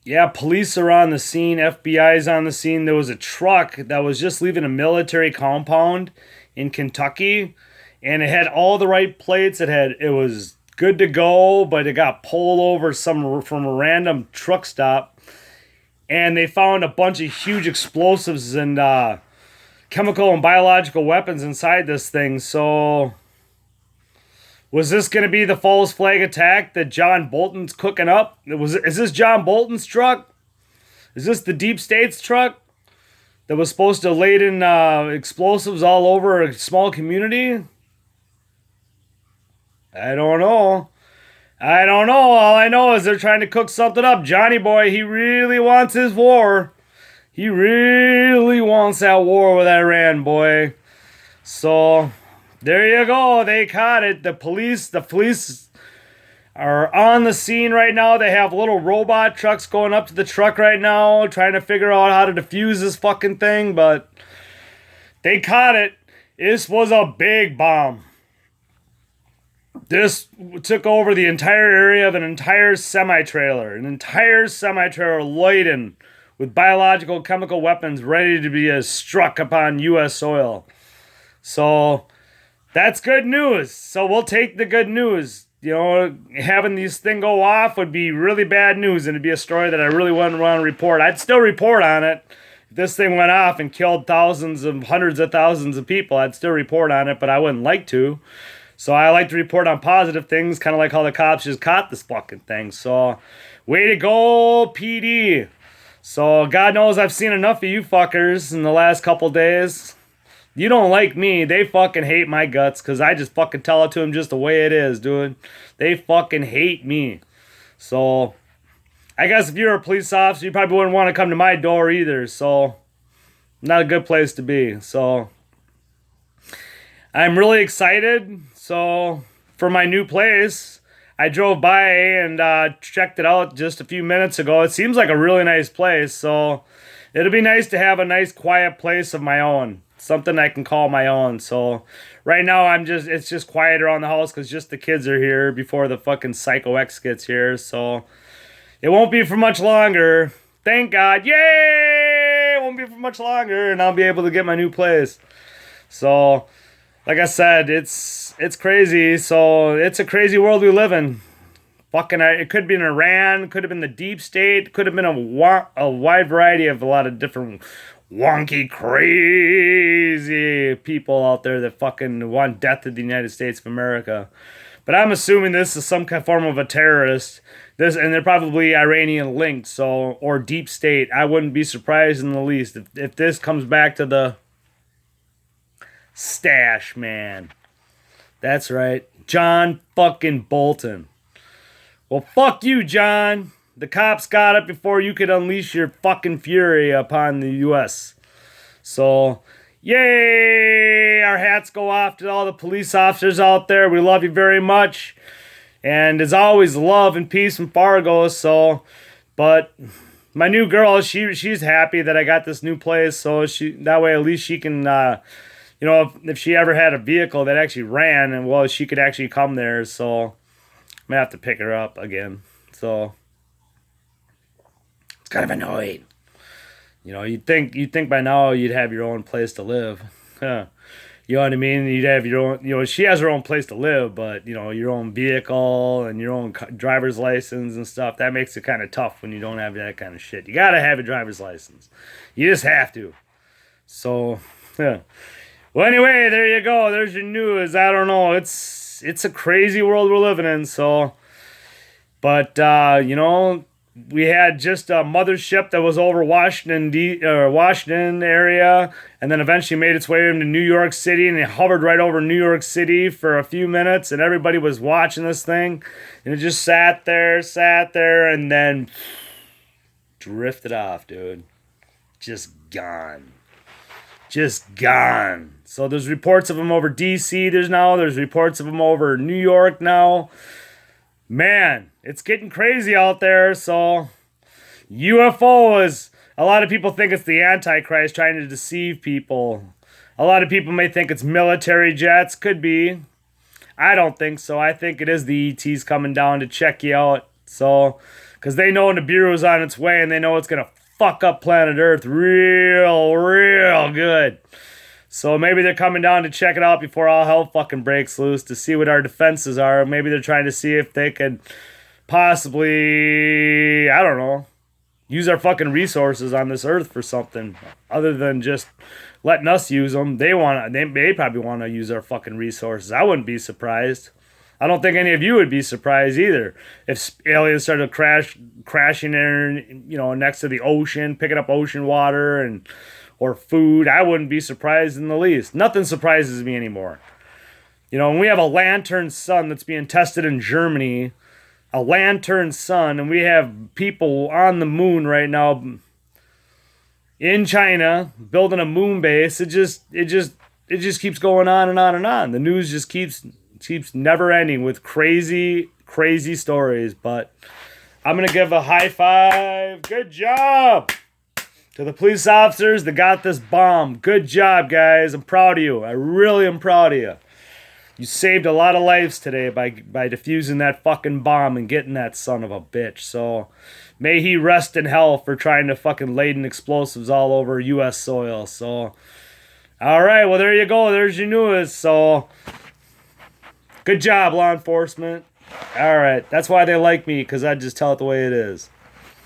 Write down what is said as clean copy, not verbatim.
Yeah, police are on the scene. FBI's on the scene. There was a truck that was just leaving a military compound in Kentucky, and it had all the right plates. It was good to go, but it got pulled over some from a random truck stop, and they found a bunch of huge explosives and chemical and biological weapons inside this thing. So, was this going to be the false flag attack that John Bolton's cooking up? Is this John Bolton's truck? Is this the deep state's truck that was supposed to lay in explosives all over a small community? I don't know. I don't know. All I know is they're trying to cook something up. Johnny Boy, he really wants his war. He really wants that war with Iran, boy. So there you go. They caught it. The police are on the scene right now. They have little robot trucks going up to the truck right now, trying to figure out how to defuse this fucking thing, but they caught it. This was a big bomb. This took over the entire area of an entire semi-trailer. An entire semi-trailer laden with biological chemical weapons ready to be struck upon U.S. soil. So that's good news. So we'll take the good news. You know, having these thing go off would be really bad news, and it'd be a story that I really wouldn't want to report. I'd still report on it. If this thing went off and killed hundreds of thousands of people, I'd still report on it, but I wouldn't like to. So I like to report on positive things, kind of like how the cops just caught this fucking thing. So, way to go, PD. So, God knows I've seen enough of you fuckers in the last couple days. You don't like me. They fucking hate my guts because I just fucking tell it to them just the way it is, dude. They fucking hate me. So, I guess if you're a police officer, you probably wouldn't want to come to my door either. So, not a good place to be. So, I'm really excited. So, for my new place, I drove by and checked it out just a few minutes ago. It seems like a really nice place. So, it'll be nice to have a nice quiet place of my own. Something I can call my own. So, right now it's just quiet around the house because just the kids are here before the fucking Psycho X gets here. So, it won't be for much longer. Thank God. Yay! It won't be for much longer and I'll be able to get my new place. So, like I said, it's crazy. So it's a crazy world we live in. Fucking, it could have been Iran, could have been the deep state, could have been a wide variety of a lot of different wonky, crazy people out there that fucking want death to the United States of America. But I'm assuming this is some kind of form of a terrorist. And they're probably Iranian linked, so or deep state. I wouldn't be surprised in the least if this comes back to the Stash Man. That's right. John fucking Bolton. Well, fuck you, John. The cops got it before you could unleash your fucking fury upon the U.S. So, yay! Our hats go off to all the police officers out there. We love you very much. And as always, love and peace from Fargo. So, but my new girl, she's happy that I got this new place. So that way at least she can if she ever had a vehicle that actually ran and well, she could actually come there. So I'm gonna have to pick her up again. So it's kind of annoying. You'd think by now you'd have your own place to live. Huh. You know what I mean? You'd have your own, she has her own place to live, but, your own vehicle and your own driver's license and stuff, that makes it kind of tough when you don't have that kind of shit. You gotta have a driver's license. You just have to. So, yeah. Well, anyway, there you go. There's your news. I don't know. It's a crazy world we're living in. So, but we had just a mothership that was over Washington area, and then eventually made its way into New York City, and it hovered right over New York City for a few minutes, and everybody was watching this thing, and it just sat there, and then drifted off, dude. Just gone. Just gone. So there's reports of them over DC. There's reports of them over New York now. Man, it's getting crazy out there. So UFO a lot of people think it's the Antichrist trying to deceive people. A lot of people may think it's military jets. Could be. I don't think so. I think it is the ETs coming down to check you out. So Because they know Nibiru's on its way, and they know it's going to fuck up planet Earth real good. So maybe they're coming down to check it out before all hell fucking breaks loose to see what our defenses are. Maybe they're trying to see if they could possibly, I don't know, use our fucking resources on this earth for something other than just letting us use them. They probably want to use our fucking resources. I wouldn't be surprised. I don't think any of you would be surprised either if aliens started crashing in, next to the ocean, picking up ocean water or food. I wouldn't be surprised in the least. Nothing surprises me anymore. When we have a lantern sun that's being tested in Germany, a lantern sun, and we have people on the moon right now in China building a moon base. It just keeps going on and on and on. The news just keeps never ending with crazy stories. But I'm gonna give a high five. Good job to the police officers that got this bomb. Good job, guys. I'm proud of you. I really am proud of you. You saved a lot of lives today by defusing that fucking bomb and getting that son of a bitch. So may he rest in hell for trying to fucking laden explosives all over U.S. soil. So, all right, well, there you go. There's your news. So, good job, law enforcement. All right, that's why they like me, because I just tell it the way it is.